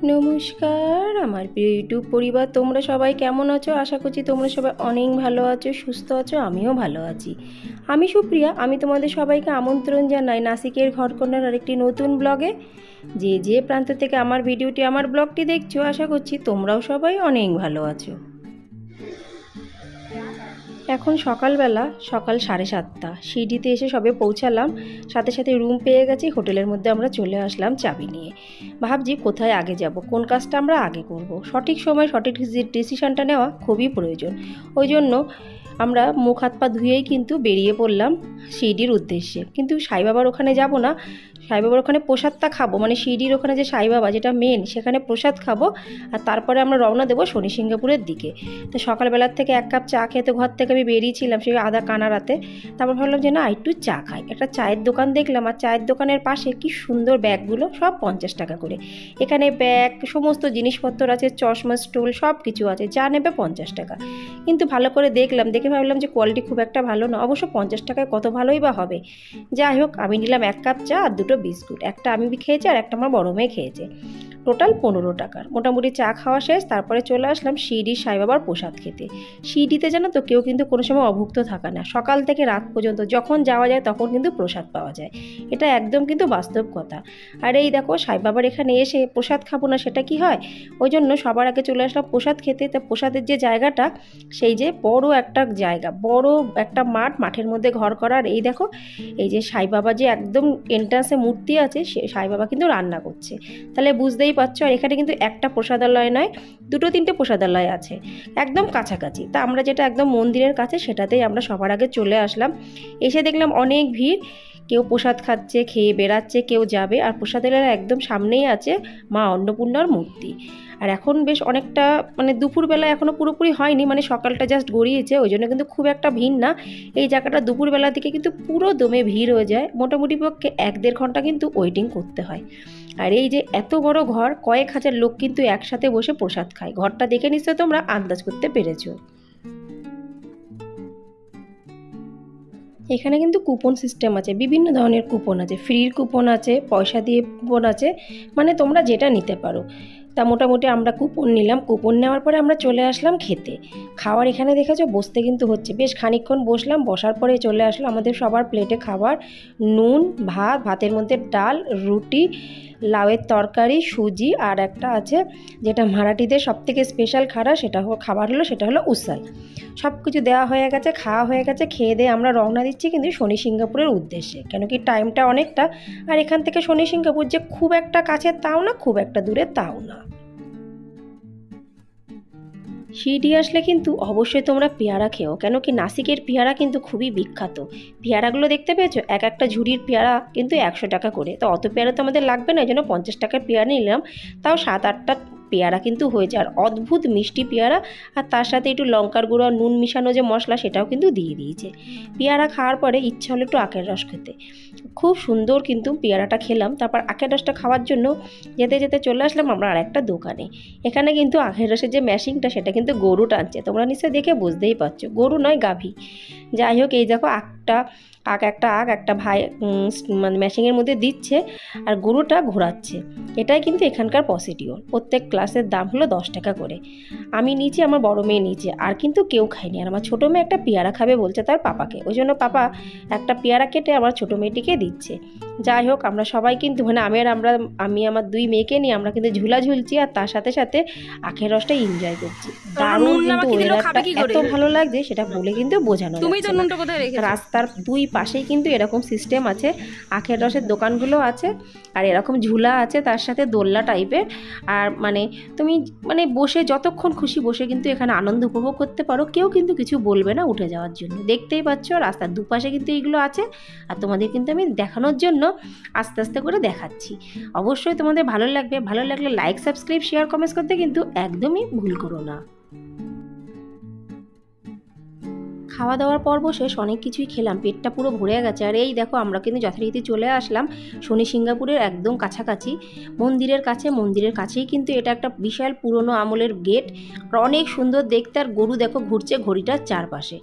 নমস্কার আমার প্রিয় ইউটিউব পরিবার, তোমরা সবাই কেমন আছো? আশা করছি তোমরা সবাই অনেক ভালো আছো, সুস্থ আছো। আমিও ভালো আছি। আমি সুপ্রিয়া। আমি তোমাদের সবাইকে আমন্ত্রণ জানাই নাসিকের ঘরকন্যার আরেকটি নতুন ব্লগে। যে প্রান্ত থেকে আমার ভিডিওটি, আমার ব্লগটি দেখছো, আশা করছি তোমরাও সবাই অনেক ভালো আছো। এখন সকালবেলা, সকাল 7:30। সিঁড়িতে এসে সবে পৌঁছালাম, সাথে সাথে রুম পেয়ে গেছি। হোটেলের মধ্যে আমরা চলে আসলাম চাবি নিয়ে। ভাবছি কোথায় আগে যাব, কোন কাজটা আমরা আগে করব। সঠিক সময় সঠিক ডিসিশনটা নেওয়া খুবই প্রয়োজন। ওই জন্য আমরা মুখ হাত পা ধুয়েই কিন্তু বেরিয়ে পড়লাম শিরডির উদ্দেশ্যে। কিন্তু সাই বাবার ওখানে যাব না, সাই বাবার ওখানে প্রসাদটা খাবো, মানে শিরডির ওখানে যে সাই বাবা যেটা মেন, সেখানে প্রসাদ খাবো। আর তারপরে আমরা রওনা দেবো শনি সিঙ্গাপুরের দিকে। তো সকালবেলার থেকে এক কাপ চা খেতে ঘর থেকে আমি বেরিয়েছিলাম সেই আধা কানারাতে। তারপর ভাবলাম যে না, একটু চা খাই। একটা চায়ের দোকান দেখলাম, আর চায়ের দোকানের পাশে কি সুন্দর ব্যাগগুলো, সব 50 টাকা করে। এখানে ব্যাগ, সমস্ত জিনিসপত্র আছে, চশমা, স্টুল, সব কিছু আছে, যা নেবে 50 টাকা। কিন্তু ভালো করে দেখলাম, দেখে ভাবলাম যে কোয়ালিটি খুব একটা ভালো না। অবশ্য 50 টাকায় কত ভালোই বা হবে। যাই হোক, আমি নিলাম এক কাপ চা আর দুটো বিস্কুট। একটা আমি খেয়েছি আর একটা আমার বড় মেয়ে খেয়েছে। টোটাল 15 টাকার মোটামুটি চা খাওয়া শেষ। তারপরে চলে আসলাম শিরডির সাই বাবার প্রসাদ খেতে। শিরডিতে জানো তো, কেউ কিন্তু কোনো সময় অভুক্ত থাকে না। সকাল থেকে রাত পর্যন্ত যখন যাওয়া যায় তখন কিন্তু প্রসাদ পাওয়া যায়। এটা একদম কিন্তু বাস্তব কথা। আর এই দেখো, সাই বাবার এখানে এসে প্রসাদ খাবো না সেটা কি হয়? ওই জন্য সবার আগে চলে আসলাম প্রসাদ খেতে। তা প্রসাদের যে জায়গাটা, সেই যে বড় একটা জায়গা, বড় একটা মাঠ, মাঠের মধ্যে ঘর করা। আর এই দেখো, এই যে সাই বাবা যে একদম এন্ট্রান্সে মূর্তি আছে, সে সাই বাবা কিন্তু রান্না করছে। তাহলে বুঝতেই পারছো। আর এখানে কিন্তু একটা প্রসাদালয় নয়, দুটো তিনটে প্রসাদালয় আছে একদম কাছাকাছি। তা আমরা যেটা একদম মন্দিরের কাছে, সেটাতেই আমরা সবার আগে চলে আসলাম। এসে দেখলাম অনেক ভিড়, কেউ প্রসাদ খাচ্ছে, খেয়ে বেড়াচ্ছে, কেউ যাবে। আর প্রসাদালয়ের একদম সামনেই আছে মা অন্নপূর্ণার মূর্তি। আর এখন বেশ অনেকটা, মানে দুপুরবেলা এখনও পুরোপুরি হয়নি, মানে সকালটা জাস্ট গড়িয়েছে, ওই জন্য কিন্তু খুব একটা ভিড় না। এই জায়গাটা দুপুরবেলার দিকে কিন্তু পুরো দমে ভিড় হয়ে যায়। মোটামুটি পক্ষে 1-1.5 ঘন্টা কিন্তু ওয়েটিং করতে হয়। আর এই যে এত বড় ঘর, কয়েক হাজার লোক কিন্তু একসাথে বসে প্রসাদ খায়। ঘরটা দেখে নিশ্চয় তোমরা আন্দাজ করতে পেরেছো। এখানে কিন্তু কুপন সিস্টেম আছে, বিভিন্ন ধরনের কুপন আছে, ফ্রির কুপন আছে, পয়সা দিয়ে কুপন আছে, মানে তোমরা যেটা নিতে পারো। তা মোটামুটি আমরা কুপন নিলাম। কুপন নেওয়ার পরে আমরা চলে আসলাম খেতে। খাওয়ার এখানে দেখেছো বসতে কিন্তু হচ্ছে, বেশ খানিকক্ষণ বসলাম। বসার পরে চলে আসলো আমাদের সবার প্লেটে খাবার। নুন, ভাত, ভাতের মধ্যে ডাল, রুটি, লাউয়ের তরকারি, সুজি, আর একটা আছে যেটা মারাঠিদের সবথেকে স্পেশাল খাবার হলো সেটা হলো উসাল। সব কিছু দেওয়া হয়ে গেছে, খাওয়া হয়ে গেছে। খেয়ে দিয়ে আমরা রওনা দিচ্ছি কিন্তু শনি সিঙ্গাপুরের উদ্দেশ্যে, কেন কি টাইমটা অনেকটা। আর এখান থেকে শনি সিঙ্গাপুর যে খুব একটা কাছে তাও না, খুব একটা দূরে তাও না। শিরডি আসলে কিন্তু অবশ্যই তোমরা পেয়ারা খেও, কেন কি নাসিকের পেয়ারা কিন্তু খুবই বিখ্যাত। পেয়ারাগুলো দেখতে পেয়েছো, এক একটা ঝুড়ির পেয়ারা কিন্তু 100 টাকা করে। তো অত পেয়ারা তো আমাদের লাগবে না, এই জন্য 50 টাকার পেয়ারা নিলাম। তাও 7-8টা পেয়ারা কিন্তু হয়ে যায়। আর অদ্ভুত মিষ্টি পেয়ারা। আর তার সাথে একটু লঙ্কার গুঁড়ো, নুন মিশানো যে মশলা, সেটাও কিন্তু দিয়ে দিয়েছে। পেয়ারা খাওয়ার পরে ইচ্ছা হলো একটু আখের রস খেতে। খুব সুন্দর কিন্তু পেয়ারাটা খেলাম। তারপর আখের রসটা খাওয়ার জন্য যেতে যেতে চলে আসলাম আমরা আরেকটা দোকানে। এখানে কিন্তু আখের রসের যে মেশিনটা, সেটা কিন্তু গরু টানছে। তোমরা নিশ্চয়ই দেখে বুঝতেই পারছো, গরু নয় গাভী। যাই হোক, এই দেখো একটা ভাই মানে মেশিনের মধ্যে দিচ্ছে, আর গরুটা ঘোরাচ্ছে। এটাই কিন্তু এখানকার প্রসিডিওর। প্রত্যেক ক্লাসের দাম হলো 10 টাকা করে। আমি নিচে, আমার বড় মেয়ে নিচে, আর কিন্তু কেউ খায়নি। আর আমার ছোটো মেয়ে একটা পেয়ারা খাবে বলছে তার পাপাকে, ওই জন্য পাপা একটা পেয়ারা কেটে আমার ছোটো মেয়েটিকে দিচ্ছে। যাই হোক, আমরা সবাই কিন্তু, মানে আমি আমার 2 মেয়েকে নিয়ে আমরা কিন্তু ঝুলা ঝুলছি, আর তার সাথে সাথে আখের রসটা এনজয় করছি। দারুণ কিন্তু ওয়েদারটা এত ভালো লাগছে, সেটা বলে কিন্তু বোঝানো যাচ্ছে না। রাস্তার 2 পাশেই কিন্তু এরকম সিস্টেম আছে, আখের রসের দোকানগুলো আছে, আর এরকম ঝুলা আছে, তার সাথে দোলনা টাইপের। আর মানে তুমি মানে বসে যতক্ষণ খুশি বসে কিন্তু এখানে আনন্দ উপভোগ করতে পারো। কেউ কিন্তু কিছু বলবে না উঠে যাওয়ার জন্য। দেখতেই পাচ্ছ রাস্তার দুপাশে কিন্তু এইগুলো আছে। আর তোমাদের কিন্তু আমি দেখানোর জন্য আস্তে আস্তে করে দেখাচ্ছি। অবশ্যই তোমাদের ভালো লাগবে। ভালো লাগলে লাইক, সাবস্ক্রাইব, শেয়ার, কমেন্টস করতে কিন্তু একদমই ভুল করো না। খাওয়া দাওয়ার পর্ব শেষ, অনেক কিছুই খেলাম, পেটটা পুরো ভরে গেছে। আর এই দেখো, আমরা কিন্তু যথারীতি চলে আসলাম শনি সিঙ্গাপুরের একদম কাছাকাছি, মন্দিরের কাছে। মন্দিরের কাছেই কিন্তু এটা একটা বিশাল পুরনো আমলের গেট, অনেক সুন্দর দেখতে। আর গরু দেখো ঘুরছে ঘড়িটার চারপাশে।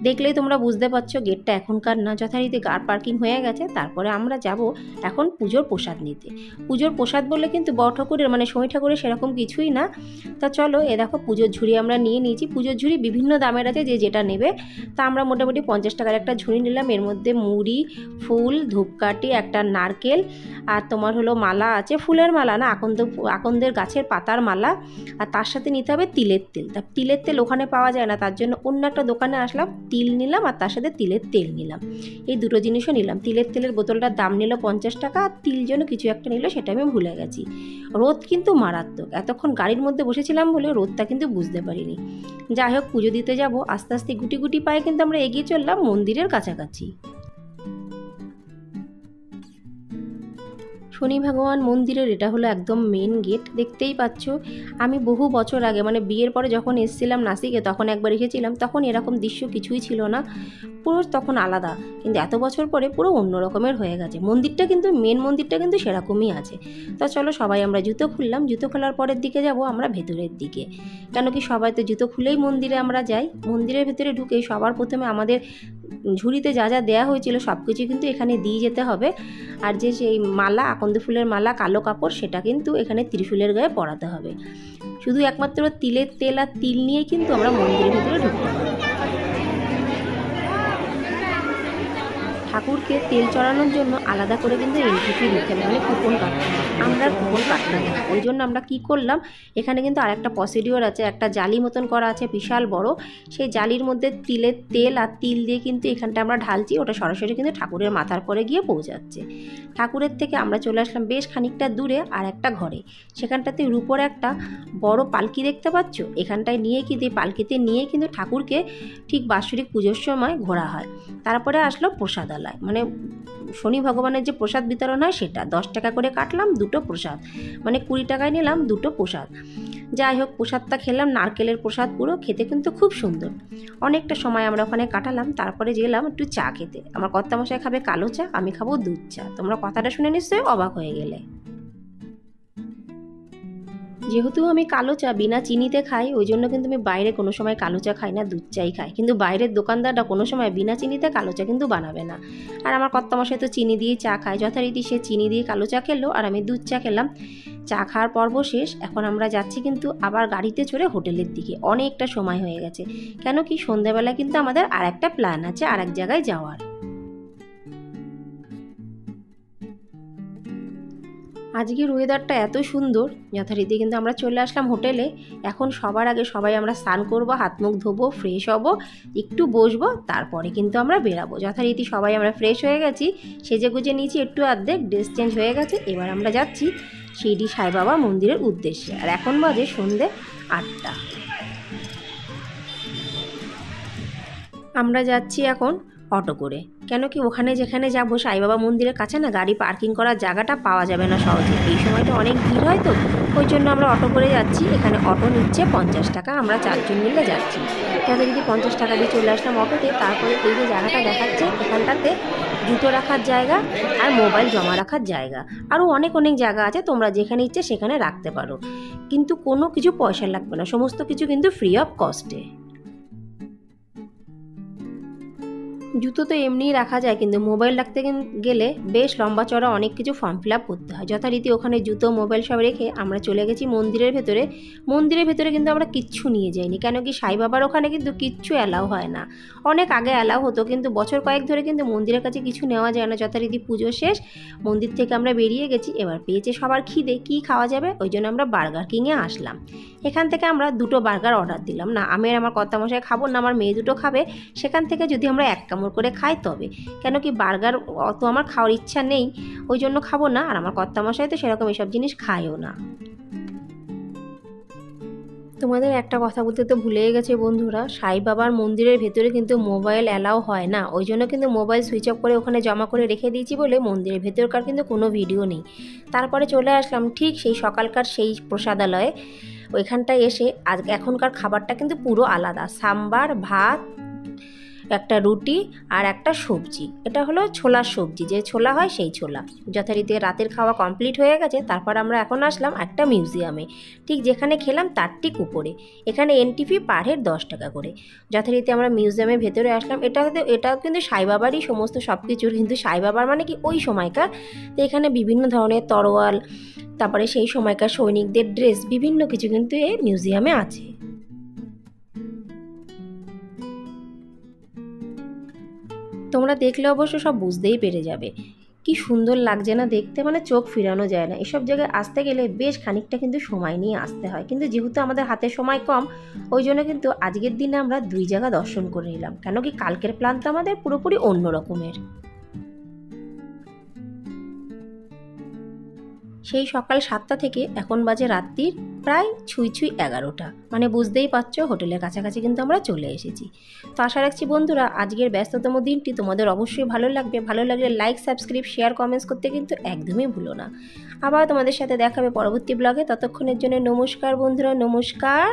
দেখলেই তোমরা বুঝতে পারছো গেটটা এখনকার না, যথারীতি কার পার্কিং হয়ে গেছে। তারপরে আমরা যাব এখন পুজোর প্রসাদ নিতে। পুজোর প্রসাদ বললে কিন্তু বড় ঠাকুরের মানে শনি ঠাকুরের সেরকম কিছুই না। তা চলো, এ দেখো পুজোর ঝুড়ি আমরা নিয়ে নিয়েছি। পুজোর ঝুড়ি বিভিন্ন দামের আছে, যে যেটা নেবে। তা আমরা মোটামুটি 50 টাকার একটা ঝুড়ি নিলাম। এর মধ্যে মুড়ি, ফুল, ধূপকাঠি, একটা নারকেল, আর তোমার হলো মালা আছে, ফুলের মালা না, আকন্দের গাছের পাতার মালা। আর তার সাথে নিতে হবে তিলের তেল। তা তিলের তেল ওখানে পাওয়া যায় না, তার জন্য অন্য একটা দোকানে আসলাম, তিল নিলাম আর তার সাথে তিলের তেল নিলাম। এই দুটো জিনিসও নিলাম। তিলের তেলের বোতলটার দাম নিল 50 টাকা, আর তিল যেন কিছু একটা নিল, সেটা আমি ভুলে গেছি। রোদ কিন্তু মারাত্মক, এতক্ষণ গাড়ির মধ্যে বসেছিলাম বলে রোদটা কিন্তু বুঝতে পারিনি। যাই হোক, পুজো দিতে যাব, আস্তে আস্তে গুটি গুটি পায়ে কিন্তু আমরা এগিয়ে চললাম মন্দিরের কাছাকাছি। শনি ভগবান মন্দিরের এটা হলো একদম মেন গেট, দেখতেই পাচ্ছ। আমি বহু বছর আগে মানে বিয়ের পরে যখন এসেছিলাম নাসিকে, তখন একবার এসেছিলাম, তখন এরকম দৃশ্য কিছুই ছিল না, পুরো তখন আলাদা। কিন্তু এত বছর পরে পুরো অন্য রকমের হয়ে গেছে মন্দিরটা, কিন্তু মেন মন্দিরটা কিন্তু সেরকমই আছে। তা চলো, সবাই আমরা জুতো খুললাম। জুতো খোলার পরের দিকে যাব আমরা ভেতরের দিকে, কেন কি সবাই তো জুতো খুলেই মন্দিরে আমরা যাই। মন্দিরের ভেতরে ঢুকে সবার প্রথমে আমাদের ঝুড়িতে যা যা দেওয়া হয়েছিল সব কিছু কিন্তু এখানে দিয়ে যেতে হবে। আর যে সেই মালা, আকন্দ ফুলের মালা, কালো কাপড়, সেটা কিন্তু এখানে ত্রিশূলের গায়ে পরাতে হবে। শুধু একমাত্র তিলের তেল আর তিল নিয়েই কিন্তু আমরা মন্দিরের ভিতরে ঢুকতে পারি। ঠাকুরকে তেল চড়ানোর জন্য আলাদা করে কিন্তু এন্ট্রি ফি দিতে হবে, মানে কুপন কাটতে হবে। আমরা কুপন কাটলাম না, ওই জন্য আমরা কী করলাম, এখানে কিন্তু আরেকটা প্রসিডিওর আছে, একটা জালি মতন করা আছে বিশাল বড়। সেই জালির মধ্যে তিলের তেল আর তিল দিয়ে কিন্তু এখানটা আমরা ঢালছি, ওটা সরাসরি কিন্তু ঠাকুরের মাথার পরে গিয়ে পৌঁছাচ্ছে। ঠাকুরের থেকে আমরা চলে আসলাম বেশ খানিকটা দূরে আর একটা ঘরে, সেখানটাতে রূপোর একটা বড় পালকি দেখতে পাচ্ছ। এখানটায় নিয়ে কিন্তু এই পালকিতে নিয়ে কিন্তু ঠাকুরকে ঠিক বাৎসরিক পুজোর সময় ঘোরা হয়। তারপরে আসলো প্রসাদালয়, মানে শনি ভগবানের যে প্রসাদ বিতরণ হয় সেটা 10 টাকা করে কাটলাম দুটো প্রসাদ, মানে 20 টাকায় নিলাম দুটো প্রসাদ। যাই হোক, প্রসাদটা খেলাম, নারকেলের প্রসাদ, পুরো খেতে কিন্তু খুব সুন্দর। অনেকটা সময় আমরা ওখানে কাটালাম। তারপরে গেলাম একটু চা খেতে। আমার কর্তামশাই খাবে কালো চা, আমি খাবো দুধ চা। তোমরা কথাটা শুনে নিশ্চয়ই অবাক হয়ে গেলে। যেহেতু আমি কালো চা বিনা চিনিতে খাই, ওই জন্য কিন্তু আমি বাইরে কোনো সময় কালো চা খাই না, দুধ চাই খাই। কিন্তু বাইরের দোকানদাররা কোনো সময় বিনা চিনিতে কালো চা কিন্তু বানাবে না। আর আমার কর্তামশাই তো চিনি দিয়েই চা খায়, যথারীতি সে চিনি দিয়ে কালো চা খেলো আর আমি দুধ চা খেলাম। চা খাওয়ার পর্ব শেষ। এখন আমরা যাচ্ছি কিন্তু আবার গাড়িতে চড়ে হোটেলের দিকে। অনেকটা সময় হয়ে গেছে, কেন কি সন্ধ্যাবেলায় কিন্তু আমাদের আর একটা প্ল্যান আছে আর এক জায়গায় যাওয়ার। আজকের ওয়েদারটা এত সুন্দর, যথারীতি কিন্তু আমরা চলে আসলাম হোটেলে। এখন সবার আগে সবাই আমরা স্নান করবো, হাত মুখ ধোবো, ফ্রেশ হব, একটু বসবো, তারপরে কিন্তু আমরা বেরাবো। যথারীতি সবাই আমরা ফ্রেশ হয়ে গেছি, সেজে গুজে নিয়েছি, একটু অর্ধেক ড্রেস চেঞ্জ হয়ে গেছে। এবার আমরা যাচ্ছি শিরডি সাই বাবা মন্দিরের উদ্দেশ্যে। আর এখন বাজে সন্ধ্যে 8টা। আমরা যাচ্ছি এখন অটো করে, কেন কি ওখানে যেখানে যাবো সাইবাবা মন্দিরের কাছে না গাড়ি পার্কিং করার জায়গাটা পাওয়া যাবে না সহজে, এই সময়টা অনেক ভিড় হয় তো, ওই জন্য আমরা অটো করে যাচ্ছি। এখানে অটো নিচ্ছে 50 টাকা, আমরা 4 জন মিলে যাচ্ছি। তাহলে যদি 50 টাকা দিয়ে চলে আসলাম অটোতে। তারপরে এই যে জায়গাটা দেখাচ্ছে, এখানটাতে জুতো রাখার জায়গা আর মোবাইল জমা রাখার জায়গা, আরও অনেক অনেক জায়গা আছে, তোমরা যেখানে ইচ্ছে সেখানে রাখতে পারো, কিন্তু কোনো কিছু পয়সা লাগবে না, সমস্ত কিছু কিন্তু ফ্রি অফ কস্টে। জুতো তো এমনিই রাখা যায়, কিন্তু মোবাইল রাখতে গেলে বেশ লম্বা চড়া অনেক কিছু ফর্ম ফিল আপ করতে হয়। যথারীতি ওখানে জুতো মোবাইল সব রেখে আমরা চলে গেছি মন্দিরের ভেতরে। মন্দিরের ভেতরে কিন্তু আমরা কিচ্ছু নিয়ে যাইনি, কেন কি সাই বাবার ওখানে কিন্তু কিচ্ছু অ্যালাউ হয় না। অনেক আগে অ্যালাউ হতো, কিন্তু বছর কয়েক ধরে কিন্তু মন্দিরের কাছে কিছু নেওয়া যায় না। যথারীতি পুজো শেষ, মন্দির থেকে আমরা বেরিয়ে গেছি। এবার পেয়েছে সবার খিদে, কী খাওয়া যাবে, ওই জন্য আমরা বার্গার কিংয়ে আসলাম। এখান থেকে আমরা দুটো বার্গার অর্ডার দিলাম, না আমি আর আমার কর্তামশাই খাবো না, আমার মেয়ে দুটো খাবে। সেখান থেকে যদি আমরা এক কামড় করে খাই তবে, কেন কি বার্গার অত আমার খাওয়ার ইচ্ছা নেই, ওই জন্য খাবো না। আর আমার কর্তামশাই তো সেরকম এসব জিনিস খায়ও না। তোমাদের একটা কথা বলতে তো ভুলেই গেছে বন্ধুরা, সাই বাবার মন্দিরের ভেতরে কিন্তু মোবাইল অ্যালাউ হয় না, ওই জন্য কিন্তু মোবাইল সুইচ অফ করে ওখানে জমা করে রেখে দিয়েছি বলে মন্দিরের ভেতরকার কিন্তু কোনো ভিডিও নেই। তারপরে চলে আসলাম ঠিক সেই সকালকার সেই প্রসাদালয়ে। ওইখানটায় এসে আজ এখনকার খাবারটা কিন্তু পুরো আলাদা, সাম্বার, ভাত, একটা রুটি আর একটা সবজি। এটা হলো ছোলার সবজি, যে ছোলা হয় সেই ছোলা। যথারীতি রাতের খাওয়া কমপ্লিট হয়ে গেছে। তারপর আমরা এখন আসলাম একটা মিউজিয়ামে, ঠিক যেখানে খেলাম তার ঠিক উপরে। এখানে এন্ট্রি ফি পার হেড 10 টাকা করে। যথারীতি আমরা মিউজিয়ামের ভেতরে আসলাম। এটাও কিন্তু সাই বাবারই সমস্ত সব কিছুর, কিন্তু সাই বাবার মানে কি ওই সময়কার। তো এখানে বিভিন্ন ধরনের তরোয়াল, তারপরে সেই সময়কার সৈনিকদের ড্রেস, বিভিন্ন কিছু কিন্তু এই মিউজিয়ামে আছে। তোমরা দেখলে অবশ্য সব বুঝতেই পেরে যাবে। কি সুন্দর লাগছে না দেখতে, মানে চোখ ফিরানো যায় না। এসব জায়গায় আসতে গেলে বেশ খানিকটা কিন্তু সময় নিয়ে আসতে হয়, কিন্তু যেহেতু আমাদের হাতে সময় কম, ওই জন্য কিন্তু আজকের দিনে আমরা 2 জায়গা দর্শন করে নিলাম। কেন কি কালকের প্ল্যান তো আমাদের পুরোপুরি অন্য রকমের। সেই সকাল 7টা থেকে এখন বাজে রাত্রির প্রায় ছুঁই 11টা, মানে বুঝতেই পারছো হোটেলের কাছাকাছি কিন্তু আমরা চলে এসেছি। তো আশা রাখছি বন্ধুরা আজকের ব্যস্ততম দিনটি তোমাদের অবশ্যই ভালো লাগবে। ভালো লাগলে লাইক, সাবস্ক্রাইব, শেয়ার, কমেন্টস করতে কিন্তু একদমই ভুলো না। আবার তোমাদের সাথে দেখা হবে পরবর্তী ব্লগে। ততক্ষণের জন্য নমস্কার বন্ধুরা, নমস্কার।